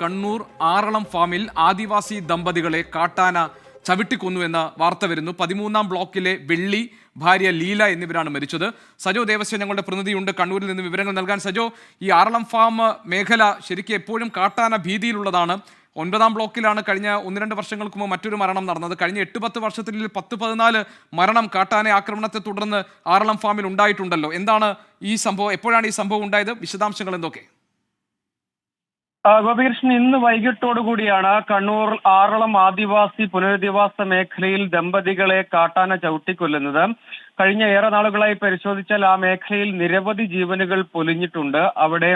കണ്ണൂർ ആറളം ഫാമിൽ ആദിവാസി ദമ്പതികളെ കാട്ടാന ചവിട്ടിക്കൊന്നു എന്ന വാർത്ത വരുന്നു. 13-ാം ബ്ലോക്കിലെ വെള്ളി, ഭാര്യ ലീല എന്നിവരാണ് മരിച്ചത്. സജോ ദേവസ്വം ഞങ്ങളുടെ പ്രതിനിധിയുണ്ട് കണ്ണൂരിൽ നിന്ന് വിവരങ്ങൾ നൽകാൻ. സജോ, ഈ ആറളം ഫാം മേഖല ശരിക്കും എപ്പോഴും കാട്ടാന ഭീതിയിലുള്ളതാണ്. 9-ാം ബ്ലോക്കിലാണ് കഴിഞ്ഞ 1-2 വർഷങ്ങൾക്ക് മുമ്പ് മറ്റൊരു മരണം നടന്നത്. കഴിഞ്ഞ 8-10 വർഷത്തിനുള്ളിൽ 10-14 മരണം കാട്ടാന ആക്രമണത്തെ തുടർന്ന് ആറളം ഫാമിൽ ഉണ്ടായിട്ടുണ്ടല്ലോ. എന്താണ് ഈ സംഭവം, എപ്പോഴാണ് ഈ സംഭവം ഉണ്ടായത്, വിശദാംശങ്ങൾ എന്തൊക്കെ? ഗോപികൃഷ്ണൻ, ഇന്ന് വൈകിട്ടോടുകൂടിയാണ് കണ്ണൂർ ആറളം ആദിവാസി പുനരധിവാസ മേഖലയിൽ ദമ്പതികളെ കാട്ടാന ചവിട്ടിക്കൊല്ലുന്നത്. കഴിഞ്ഞ ഏറെ നാളുകളായി പരിശോധിച്ചാൽ ആ മേഖലയിൽ നിരവധി ജീവനുകൾ പൊലിഞ്ഞിട്ടുണ്ട്. അവിടെ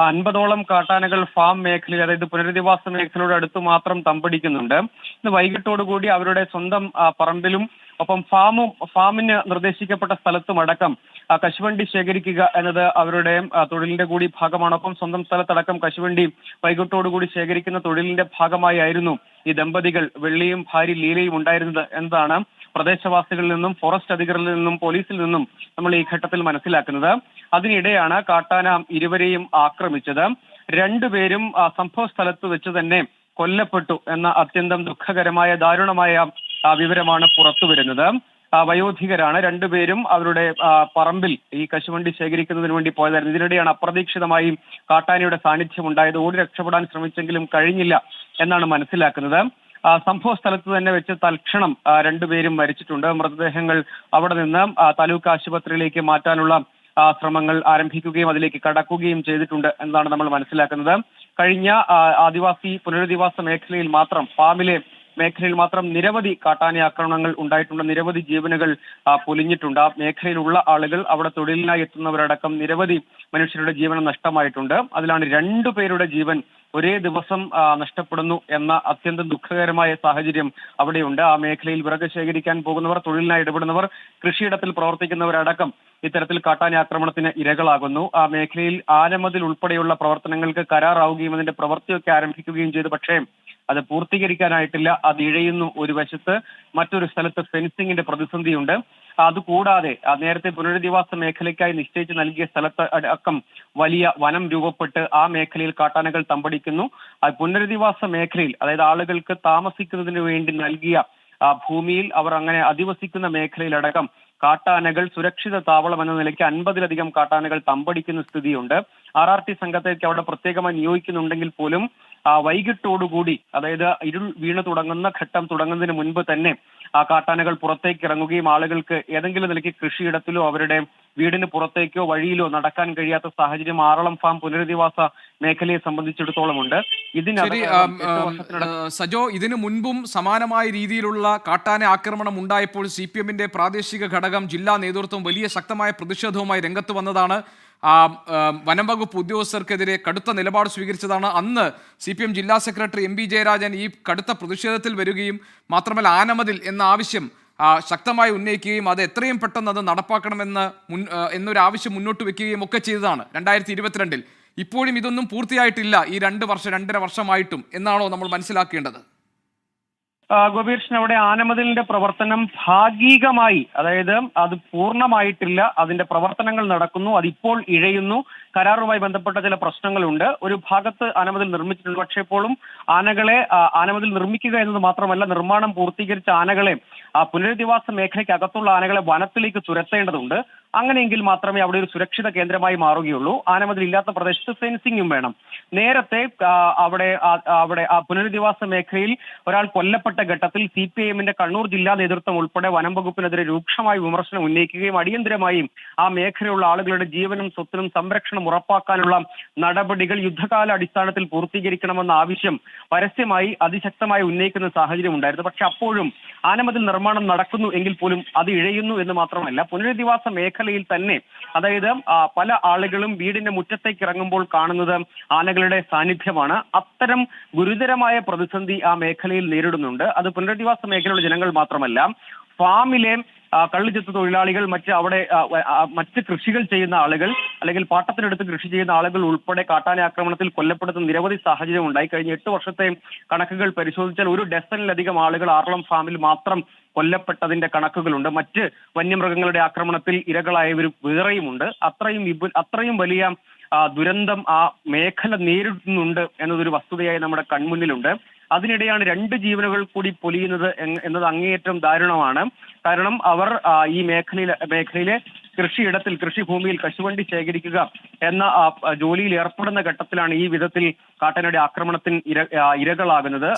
50ഓളം കാട്ടാനകൾ ഫാം മേഖലയിൽ, അതായത് പുനരധിവാസ മേഖലയുടെ അടുത്ത് മാത്രം തമ്പടിക്കുന്നുണ്ട്. ഇന്ന് വൈകിട്ടോടുകൂടി അവരുടെ സ്വന്തം പറമ്പിലും ഒപ്പം ഫാമിന് നിർദ്ദേശിക്കപ്പെട്ട സ്ഥലത്തുമടക്കം കശുവണ്ടി ശേഖരിക്കുക എന്നത് അവരുടെ തൊഴിലിന്റെ കൂടി ഭാഗമാണ്. ഒപ്പം സ്വന്തം സ്ഥലത്തടക്കം കശുവണ്ടി വൈകിട്ടോടുകൂടി ശേഖരിക്കുന്ന തൊഴിലിന്റെ ഭാഗമായിരുന്നു ഈ ദമ്പതികൾ വെള്ളിയും ഭാര്യ ലീലയും ഉണ്ടായിരുന്നത് എന്നതാണ് പ്രദേശവാസികളിൽ നിന്നും ഫോറസ്റ്റ് അധികൃതരിൽ നിന്നും പോലീസിൽ നിന്നും നമ്മൾ ഈ ഘട്ടത്തിൽ മനസ്സിലാക്കുന്നത്. അതിനിടെയാണ് കാട്ടാന ഇരുവരെയും ആക്രമിച്ചത്. രണ്ടുപേരും സംഭവ സ്ഥലത്ത് വെച്ച് തന്നെ കൊല്ലപ്പെട്ടു എന്ന അത്യന്തം ദുഃഖകരമായ ദാരുണമായ വിവരമാണ് പുറത്തു വരുന്നത്. വയോധികരാണ് രണ്ടുപേരും. അവരുടെ പറമ്പിൽ ഈ കശുവണ്ടി ശേഖരിക്കുന്നതിന് വേണ്ടി പോയതായിരുന്നു. ഇതിനിടെയാണ് അപ്രതീക്ഷിതമായി കാട്ടാനയുടെ സാന്നിധ്യം ഉണ്ടായത്. ഓടി രക്ഷപ്പെടാൻ ശ്രമിച്ചെങ്കിലും കഴിഞ്ഞില്ല എന്നാണ് മനസ്സിലാക്കുന്നത്. സംഭവ സ്ഥലത്ത് തന്നെ വെച്ച് തൽക്ഷണം രണ്ടുപേരും മരിച്ചിട്ടുണ്ട്. മൃതദേഹങ്ങൾ അവിടെ നിന്ന് താലൂക്ക് ആശുപത്രിയിലേക്ക് മാറ്റാനുള്ള ശ്രമങ്ങൾ ആരംഭിക്കുകയും അതിലേക്ക് കടക്കുകയും ചെയ്തിട്ടുണ്ട് എന്നാണ് നമ്മൾ മനസ്സിലാക്കുന്നത്. കഴിഞ്ഞ ആദിവാസി പുനരധിവാസ മേഖലയിൽ മാത്രം, ഫാമിലെ മേഖലയിൽ മാത്രം നിരവധി കാട്ടാന ആക്രമണങ്ങൾ ഉണ്ടായിട്ടുണ്ട്. നിരവധി ജീവനുകൾ പൊലിഞ്ഞിട്ടുണ്ട്. ആ മേഖലയിലുള്ള ആളുകൾ, അവിടെ തൊഴിലിനായി എത്തുന്നവരടക്കം നിരവധി മനുഷ്യരുടെ ജീവൻ നഷ്ടമായിട്ടുണ്ട്. അതിലാണ് 2 പേരുടെ ജീവൻ ഒരേ ദിവസം നഷ്ടപ്പെടുന്നു എന്ന അത്യന്തം ദുഃഖകരമായ സാഹചര്യം അവിടെയുണ്ട്. ആ മേഖലയിൽ വിറക് ശേഖരിക്കാൻ പോകുന്നവർ, തൊഴിലിനായി ഇടപെടുന്നവർ, കൃഷിയിടത്തിൽ പ്രവർത്തിക്കുന്നവരടക്കം ഇത്തരത്തിൽ കാട്ടാന ആക്രമണത്തിന് ഇരകളാകുന്നു. ആ മേഖലയിൽ ആനമതിൽ ഉൾപ്പെടെയുള്ള പ്രവർത്തനങ്ങൾക്ക് കരാറാവുകയും അതിന്റെ പ്രവൃത്തിയൊക്കെ ആരംഭിക്കുകയും ചെയ്തു. പക്ഷേ അത് പൂർത്തീകരിക്കാനായിട്ടില്ല. അത് ഇഴയുന്നു ഒരു വശത്ത്, മറ്റൊരു സ്ഥലത്ത് ഫെൻസിങ്ങിന്റെ പ്രതിസന്ധിയുണ്ട്. അതുകൂടാതെ നേരത്തെ പുനരധിവാസ മേഖലയ്ക്കായി നിശ്ചയിച്ച് നൽകിയ സ്ഥലത്ത് അടക്കം വലിയ വനം രൂപപ്പെട്ട് ആ മേഖലയിൽ കാട്ടാനകൾ തമ്പടിക്കുന്നു. പുനരധിവാസ മേഖലയിൽ, അതായത് ആളുകൾക്ക് താമസിക്കുന്നതിന് വേണ്ടി നൽകിയ ഭൂമിയിൽ അവർ അങ്ങനെ അധിവസിക്കുന്ന മേഖലയിലടക്കം കാട്ടാനകൾ സുരക്ഷിത താവളം എന്ന നിലയ്ക്ക് 50-ലധികം കാട്ടാനകൾ തമ്പടിക്കുന്ന സ്ഥിതിയുണ്ട്. RRT സംഘത്തേക്ക് അവിടെ പ്രത്യേകമായി നിയോഗിക്കുന്നുണ്ടെങ്കിൽ പോലും വൈകിട്ടോടുകൂടി, അതായത് ഇരുൾ വീണ് തുടങ്ങുന്ന ഘട്ടം തുടങ്ങുന്നതിന് മുൻപ് തന്നെ ആ കാട്ടാനകൾ പുറത്തേക്ക് ഇറങ്ങുകയും ആളുകൾക്ക് ഏതെങ്കിലും നിലയ്ക്ക് കൃഷിയിടത്തിലോ അവരുടെ വീടിന് പുറത്തേക്കോ വഴിയിലോ നടക്കാൻ കഴിയാത്ത സാഹചര്യം ആറളം ഫാം പുനരധിവാസ മേഖലയെ സംബന്ധിച്ചിടത്തോളം ഉണ്ട്. സജോ, ഇതിനു മുൻപും സമാനമായ രീതിയിലുള്ള കാട്ടാന ആക്രമണം ഉണ്ടായപ്പോൾ CPM-ന്റെ പ്രാദേശിക ഘടകം, ജില്ലാ നേതൃത്വം വലിയ ശക്തമായ പ്രതിഷേധവുമായി രംഗത്ത് വന്നതാണ്. വനം വകുപ്പ് ഉദ്യോഗസ്ഥർക്കെതിരെ കടുത്ത നിലപാട് സ്വീകരിച്ചതാണ്. അന്ന് CPM ജില്ലാ സെക്രട്ടറി MB ജയരാജൻ ഈ കടുത്ത പ്രതിഷേധത്തിൽ വരികയും മാത്രമല്ല ആനമതിൽ എന്ന ആവശ്യം ശക്തമായി ഉന്നയിക്കുകയും അത് എത്രയും പെട്ടെന്ന് അത് നടപ്പാക്കണമെന്ന് എന്നൊരു ആവശ്യം മുന്നോട്ട് വെക്കുകയും ഒക്കെ ചെയ്തതാണ് 2022-ൽ. ഇപ്പോഴും ഇതൊന്നും പൂർത്തിയായിട്ടില്ല ഈ 2-2.5 വർഷമായിട്ടും എന്നാണോ നമ്മൾ മനസ്സിലാക്കേണ്ടത്? ഗോപീകൃഷ്ണൻ, അവിടെ ആനമതിലിന്റെ പ്രവർത്തനം ഭാഗികമായി, അതായത് അത് പൂർണ്ണമായിട്ടില്ല. അതിന്റെ പ്രവർത്തനങ്ങൾ നടക്കുന്നു, അതിപ്പോൾ ഇഴയുന്നു. കരാറുമായി ബന്ധപ്പെട്ട ചില പ്രശ്നങ്ങളുണ്ട്. ഒരു ഭാഗത്ത് ആനമതിൽ നിർമ്മിച്ചിട്ടുണ്ട്. പക്ഷേ ഇപ്പോഴും ആനമതിൽ നിർമ്മിക്കുക എന്നത് മാത്രമല്ല, നിർമ്മാണം പൂർത്തീകരിച്ച ആനകളെ, പുനരധിവാസ മേഖലയ്ക്ക് അകത്തുള്ള ആനകളെ വനത്തിലേക്ക് തുരത്തേണ്ടതുണ്ട്. അങ്ങനെയെങ്കിൽ മാത്രമേ അവിടെ ഒരു സുരക്ഷിത കേന്ദ്രമായി മാറുകയുള്ളൂ. ആനമതിൽ ഇല്ലാത്ത പ്രദേശത്ത് ഫെൻസിങ്ങും വേണം. നേരത്തെ അവിടെ ആ പുനരധിവാസ മേഖലയിൽ ഒരാൾ കൊല്ലപ്പെട്ട ഘട്ടത്തിൽ CPIM-ന്റെ കണ്ണൂർ ജില്ലാ നേതൃത്വം ഉൾപ്പെടെ വനം വകുപ്പിനെതിരെ രൂക്ഷമായ വിമർശനം ഉന്നയിക്കുകയും അടിയന്തരമായും ആ മേഖലയിലുള്ള ആളുകളുടെ ജീവനും സ്വത്തിനും സംരക്ഷണം ഉറപ്പാക്കാനുള്ള നടപടികൾ യുദ്ധകാല അടിസ്ഥാനത്തിൽ പൂർത്തീകരിക്കണമെന്ന ആവശ്യം പരസ്യമായി അതിശക്തമായി ഉന്നയിക്കുന്ന സാഹചര്യം ഉണ്ടായിരുന്നു. പക്ഷെ അപ്പോഴും ആനമതിൽ നിർമ്മാണം നടക്കുന്നു എങ്കിൽ പോലും അത് ഇഴയുന്നു എന്ന് മാത്രമല്ല, പുനരധിവാസ മേഖലയിൽ തന്നെ, അതായത് പല ആളുകളും വീടിന്റെ മുറ്റത്തേക്ക് ഇറങ്ങുമ്പോൾ കാണുന്നത് ആനകളുടെ സാന്നിധ്യമാണ്. അത്തരം ഗുരുതരമായ പ്രതിസന്ധി ആ മേഖലയിൽ നേരിടുന്നുണ്ട്. അത് പുനരധിവാസ മേഖലയിലുള്ള ജനങ്ങൾ മാത്രമല്ല, ഫാമിലെ കള്ളുചെത്ത് തൊഴിലാളികൾ, മറ്റ് കൃഷികൾ ചെയ്യുന്ന ആളുകൾ, അല്ലെങ്കിൽ പാട്ടത്തിനെടുത്ത് കൃഷി ചെയ്യുന്ന ആളുകൾ ഉൾപ്പെടെ കാട്ടാന ആക്രമണത്തിൽ കൊല്ലപ്പെടുന്ന നിരവധി സാഹചര്യം ഉണ്ടായി. കഴിഞ്ഞ 8 വർഷത്തെ കണക്കുകൾ പരിശോധിച്ചാൽ 1 ഡസനിലധികം ആളുകൾ ആറളം ഫാമിൽ മാത്രം കൊല്ലപ്പെട്ടതിന്റെ കണക്കുകളുണ്ട്. മറ്റ് വന്യമൃഗങ്ങളുടെ ആക്രമണത്തിൽ ഇരകളായവർ വേറെയുമുണ്ട്. അത്രയും വലിയ ദുരന്തം ആ മേഖല നേരിടുന്നുണ്ട് എന്നതൊരു വസ്തുതയായി നമ്മുടെ കൺമുന്നിലുണ്ട്. അതിനിടെയാണ് 2 ജീവനുകൾ കൂടി പൊലിയുന്നത് എന്നത് അങ്ങേയറ്റം ദാരുണമാണ്. കാരണം അവർ ഈ മേഖലയിലെ കൃഷിയിടത്തിൽ കൃഷിഭൂമിയിൽ കശുവണ്ടി ശേഖരിക്കുക എന്ന ജോലിയിൽ ഏർപ്പെടുന്ന ഘട്ടത്തിലാണ് ഈ വിധത്തിൽ കാട്ടാനയുടെ ആക്രമണത്തിന് ഇരകളാകുന്നത്.